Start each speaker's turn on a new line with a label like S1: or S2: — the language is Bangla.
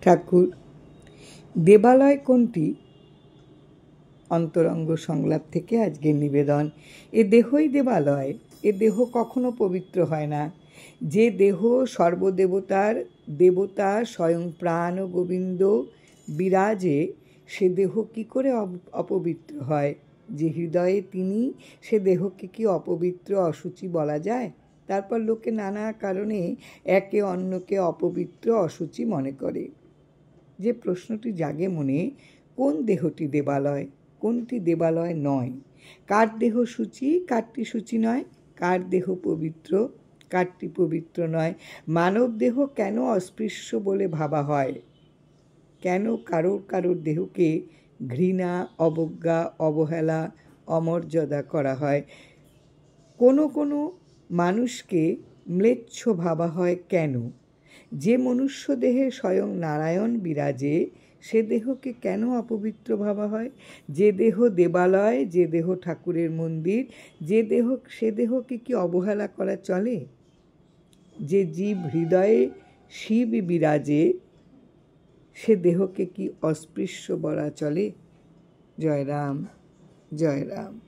S1: ঠাকুর। দেবালয় কোনটি? অন্তরঙ্গ সংলাপ থেকে আজকের নিবেদন। এ দেহই দেবালয়, এ দেহ কখনো পবিত্র হয় না। যে দেহ সর্বদেবতার দেবতা স্বয়ং প্রাণ ও গোবিন্দ বিরাজে, সে দেহ কি করে অপবিত্র হয়? যে হৃদয়ে তিনি, সে দেহকে কি অপবিত্র অশুচি বলা যায়? তারপর লোকে নানা কারণে একে অন্যকে অপবিত্র অশুচি মনে করে। যে প্রশ্নটি জাগে মনে, কোন দেহটি দেবালয়, কোনটি দেবালয় নয়? কার দেহ শুচি, কারটি শুচি নয়? কার দেহ পবিত্র, কারটি পবিত্র নয়? মানব দেহ কেন অস্পৃশ্য বলে ভাবা হয়? কেন কারোর দেহকে ঘৃণা, অবজ্ঞা, অবহেলা, অমর্যাদা করা হয়? কোনো মানুষকে ম্লেচ্ছ ভাবা হয় কেন? যে মনুষ্য দেহে স্বয়ং নারায়ণ বিরাজে, সে দেহকে কেন অপবিত্র ভাবা হয়? যে দেহ দেবালয়, যে দেহ ঠাকুরের মন্দির, সে দেহকে কি অবহেলা করা চলে? যে জীব হৃদয়ে শিব বিরাজে, সে দেহকে কি অস্পৃশ্য বলা চলে? জয় রাম, জয় রাম।